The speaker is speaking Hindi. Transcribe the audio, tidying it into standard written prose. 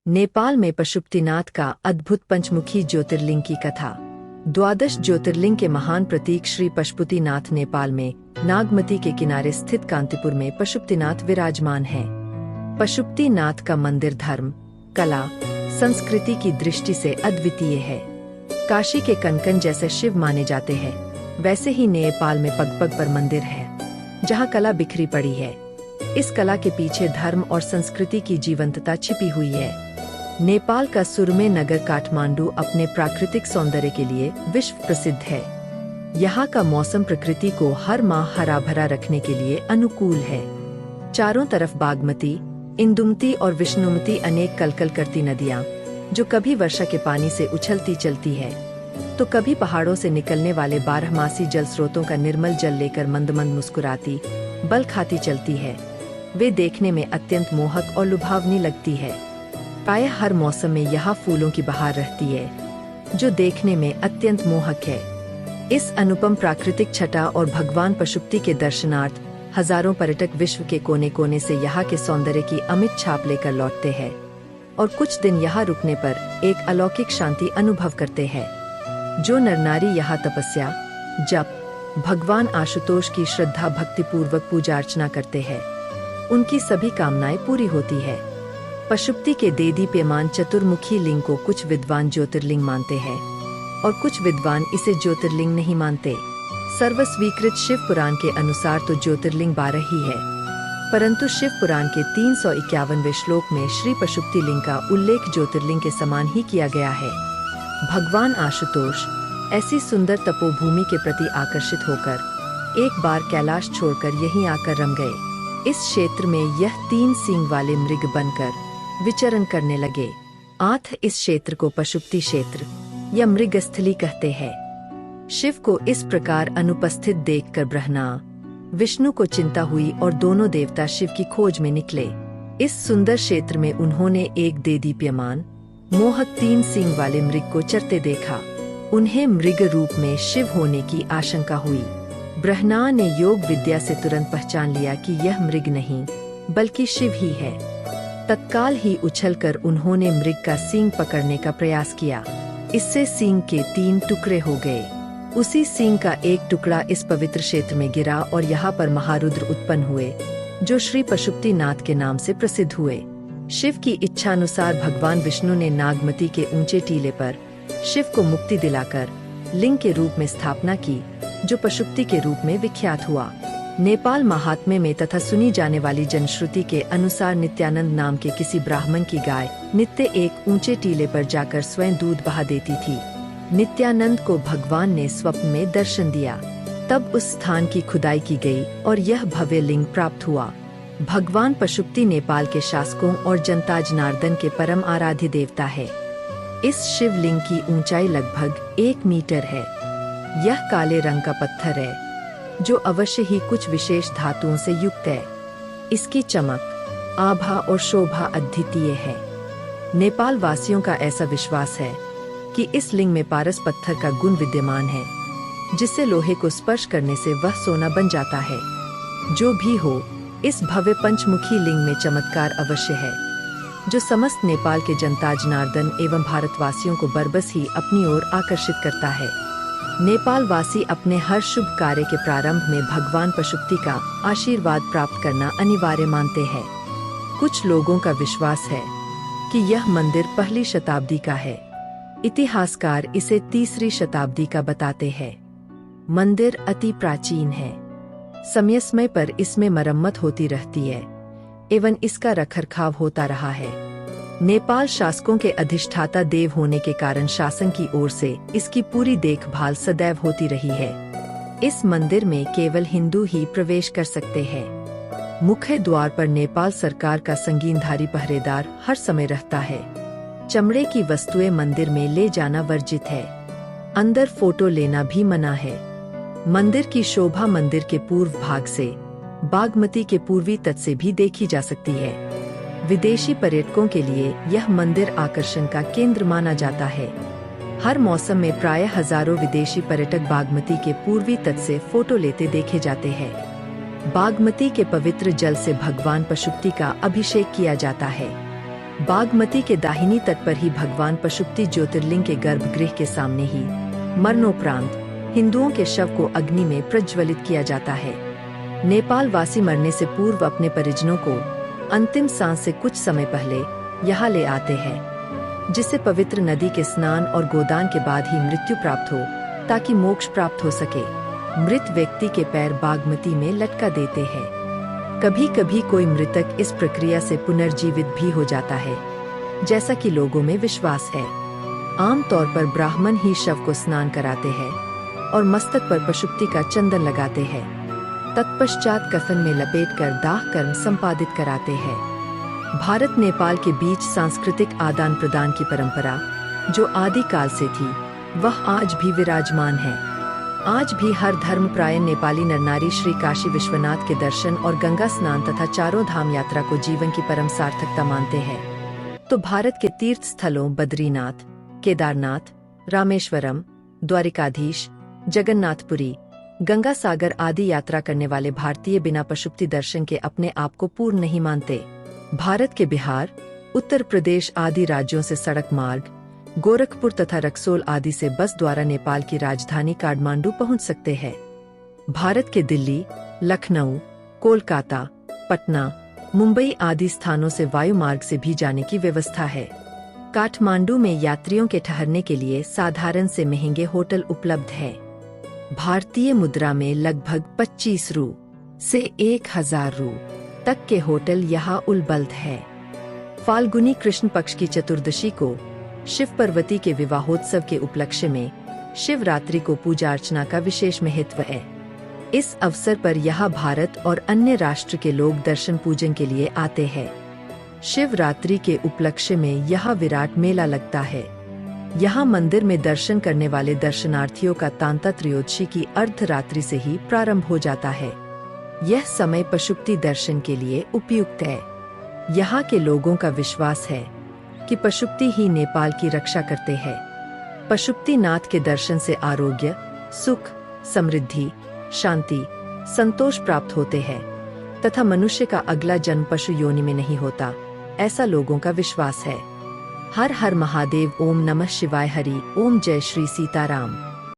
नेपाल में पशुपतिनाथ का अद्भुत पंचमुखी ज्योतिर्लिंग की कथा। द्वादश ज्योतिर्लिंग के महान प्रतीक श्री पशुपतिनाथ नेपाल में नागमती के किनारे स्थित कांतिपुर में पशुपतिनाथ विराजमान है। पशुपतिनाथ का मंदिर धर्म, कला, संस्कृति की दृष्टि से अद्वितीय है। काशी के कनकन जैसे शिव माने जाते हैं, वैसे ही नेपाल में पग पग पर मंदिर है, जहाँ कला बिखरी पड़ी है। इस कला के पीछे धर्म और संस्कृति की जीवंतता छिपी हुई है। नेपाल का सुरमे नगर काठमांडू अपने प्राकृतिक सौंदर्य के लिए विश्व प्रसिद्ध है। यहाँ का मौसम प्रकृति को हर माह हरा भरा रखने के लिए अनुकूल है। चारों तरफ बागमती, इंदुमती और विष्णुमती अनेक कलकल करती नदियाँ, जो कभी वर्षा के पानी से उछलती चलती है, तो कभी पहाड़ों से निकलने वाले बारहमासी जल स्रोतों का निर्मल जल लेकर मंद मंद मुस्कुराती, बल खाती चलती है। वे देखने में अत्यंत मोहक और लुभावनी लगती है। प्रायः हर मौसम में यहाँ फूलों की बहार रहती है, जो देखने में अत्यंत मोहक है। इस अनुपम प्राकृतिक छटा और भगवान पशुपति के दर्शनार्थ हजारों पर्यटक विश्व के कोने कोने से यहाँ के सौंदर्य की अमिट छाप लेकर लौटते हैं और कुछ दिन यहाँ रुकने पर एक अलौकिक शांति अनुभव करते हैं। जो नर नारी यहाँ तपस्या, जप, भगवान आशुतोष की श्रद्धा भक्ति पूर्वक पूजा अर्चना करते हैं, उनकी सभी कामनाएं पूरी होती है। पशुपति के देदीप्यमान चतुर्मुखी लिंग को कुछ विद्वान ज्योतिर्लिंग मानते हैं और कुछ विद्वान इसे ज्योतिर्लिंग नहीं मानते। सर्वस्वीकृत शिव पुराण के अनुसार तो ज्योतिर्लिंग 12 ही है, परंतु शिव पुराण के 351वें श्लोक में श्री पशुपति लिंग का उल्लेख ज्योतिर्लिंग के समान ही किया गया है। भगवान आशुतोष ऐसी सुंदर तपोभूमि के प्रति आकर्षित होकर एक बार कैलाश छोड़कर यहीं आकर रम गए। इस क्षेत्र में यह 3 सींग वाले मृग बनकर विचरण करने लगे। इस क्षेत्र को पशुपति क्षेत्र या मृगस्थली कहते हैं। शिव को इस प्रकार अनुपस्थित देखकर ब्रह्मा, विष्णु को चिंता हुई और दोनों देवता शिव की खोज में निकले। इस सुंदर क्षेत्र में उन्होंने एक देदीप्यमान मोहक 3 सींग वाले मृग को चरते देखा। उन्हें मृग रूप में शिव होने की आशंका हुई। ब्रह्मा ने योग विद्या से तुरंत पहचान लिया कि यह मृग नहीं बल्कि शिव ही है। तत्काल ही उछलकर उन्होंने मृग का सींग पकड़ने का प्रयास किया। इससे सींग के 3 टुकड़े हो गए। उसी सींग का एक टुकड़ा इस पवित्र क्षेत्र में गिरा और यहाँ पर महारुद्र उत्पन्न हुए, जो श्री पशुपतिनाथ के नाम से प्रसिद्ध हुए। शिव की इच्छानुसार भगवान विष्णु ने नागमती के ऊंचे टीले पर शिव को मुक्ति दिलाकर लिंग के रूप में स्थापना की, जो पशुपति के रूप में विख्यात हुआ। नेपाल महात्म्य में तथा सुनी जाने वाली जनश्रुति के अनुसार नित्यानंद नाम के किसी ब्राह्मण की गाय नित्य एक ऊंचे टीले पर जाकर स्वयं दूध बहा देती थी। नित्यानंद को भगवान ने स्वप्न में दर्शन दिया। तब उस स्थान की खुदाई की गई और यह भव्य लिंग प्राप्त हुआ। भगवान पशुपति नेपाल के शासकों और जनता जनार्दन के परम आराध्य देवता है। इस शिवलिंग की ऊंचाई लगभग 1 मीटर है। यह काले रंग का पत्थर है, जो अवश्य ही कुछ विशेष धातुओं से युक्त है। इसकी चमक, आभा और शोभा अद्वितीय है। नेपाल वासियों का ऐसा विश्वास है कि इस लिंग में पारस पत्थर का गुण विद्यमान है, जिससे लोहे को स्पर्श करने से वह सोना बन जाता है। जो भी हो, इस भव्य पंचमुखी लिंग में चमत्कार अवश्य है, जो समस्त नेपाल के जनता जनार्दन एवं भारतवासियों को बरबस ही अपनी ओर आकर्षित करता है। नेपाल वासी अपने हर शुभ कार्य के प्रारंभ में भगवान पशुपति का आशीर्वाद प्राप्त करना अनिवार्य मानते हैं। कुछ लोगों का विश्वास है कि यह मंदिर पहली शताब्दी का है। इतिहासकार इसे 3री शताब्दी का बताते हैं। मंदिर अति प्राचीन है। समय समय पर इसमें मरम्मत होती रहती है एवं इसका रखरखाव होता रहा है। नेपाल शासकों के अधिष्ठाता देव होने के कारण शासन की ओर से इसकी पूरी देखभाल सदैव होती रही है। इस मंदिर में केवल हिंदू ही प्रवेश कर सकते हैं। मुख्य द्वार पर नेपाल सरकार का संगीनधारी पहरेदार हर समय रहता है। चमड़े की वस्तुएं मंदिर में ले जाना वर्जित है। अंदर फोटो लेना भी मना है। मंदिर की शोभा मंदिर के पूर्व भाग से बागमती के पूर्वी तट से भी देखी जा सकती है। विदेशी पर्यटकों के लिए यह मंदिर आकर्षण का केंद्र माना जाता है। हर मौसम में प्रायः हजारों विदेशी पर्यटक बागमती के पूर्वी तट से फोटो लेते देखे जाते हैं। बागमती के पवित्र जल से भगवान पशुपति का अभिषेक किया जाता है। बागमती के दाहिनी तट पर ही भगवान पशुपति ज्योतिर्लिंग के गर्भगृह के सामने ही मरणोपरांत हिंदुओं के शव को अग्नि में प्रज्वलित किया जाता है। नेपाल वासी मरने से पूर्व अपने परिजनों को अंतिम सांस से कुछ समय पहले यहाँ ले आते हैं, जिससे पवित्र नदी के स्नान और गोदान के बाद ही मृत्यु प्राप्त हो, ताकि मोक्ष प्राप्त हो सके। मृत व्यक्ति के पैर बागमती में लटका देते हैं। कभी कभी कोई मृतक इस प्रक्रिया से पुनर्जीवित भी हो जाता है, जैसा कि लोगों में विश्वास है। आमतौर पर ब्राह्मण ही शव को स्नान कराते हैं और मस्तक पर पशुपति का चंदन लगाते हैं। तत्पश्चात कफन में लपेटकर दाह कर्म संपादित कराते हैं। भारत नेपाल के बीच सांस्कृतिक आदान प्रदान की परंपरा, जो आदिकाल से थी, वह आज भी विराजमान है। आज भी हर धर्मप्रायण नेपाली नरनारी श्री काशी विश्वनाथ के दर्शन और गंगा स्नान तथा चारों धाम यात्रा को जीवन की परम सार्थकता मानते हैं। तो भारत के तीर्थ स्थलों बद्रीनाथ, केदारनाथ, रामेश्वरम, द्वारिकाधीश, जगन्नाथपुरी, गंगा सागर आदि यात्रा करने वाले भारतीय बिना पशुपति दर्शन के अपने आप को पूर्ण नहीं मानते। भारत के बिहार, उत्तर प्रदेश आदि राज्यों से सड़क मार्ग, गोरखपुर तथा रक्सोल आदि से बस द्वारा नेपाल की राजधानी काठमांडू पहुंच सकते हैं। भारत के दिल्ली, लखनऊ, कोलकाता, पटना, मुंबई आदि स्थानों से वायु मार्ग से भी जाने की व्यवस्था है। काठमांडू में यात्रियों के ठहरने के लिए साधारण से महंगे होटल उपलब्ध है। भारतीय मुद्रा में लगभग 25 रु से 1000 रु तक के होटल यहाँ उपलब्ध है। फाल्गुनी कृष्ण पक्ष की चतुर्दशी को शिव पार्वती के विवाहोत्सव के उपलक्ष्य में शिवरात्रि को पूजा अर्चना का विशेष महत्व है। इस अवसर पर यहाँ भारत और अन्य राष्ट्र के लोग दर्शन पूजन के लिए आते हैं। शिवरात्रि के उपलक्ष्य में यहाँ विराट मेला लगता है। यहाँ मंदिर में दर्शन करने वाले दर्शनार्थियों का तांता त्रयोदशी की अर्धरात्रि से ही प्रारंभ हो जाता है। यह समय पशुपति दर्शन के लिए उपयुक्त है। यहाँ के लोगों का विश्वास है कि पशुपति ही नेपाल की रक्षा करते हैं। पशुपति नाथ के दर्शन से आरोग्य, सुख, समृद्धि, शांति, संतोष प्राप्त होते हैं तथा मनुष्य का अगला जन्म पशु योनि में नहीं होता, ऐसा लोगों का विश्वास है। हर हर महादेव। ओम नमः शिवाय। हरि ओम। जय श्री सीताराम।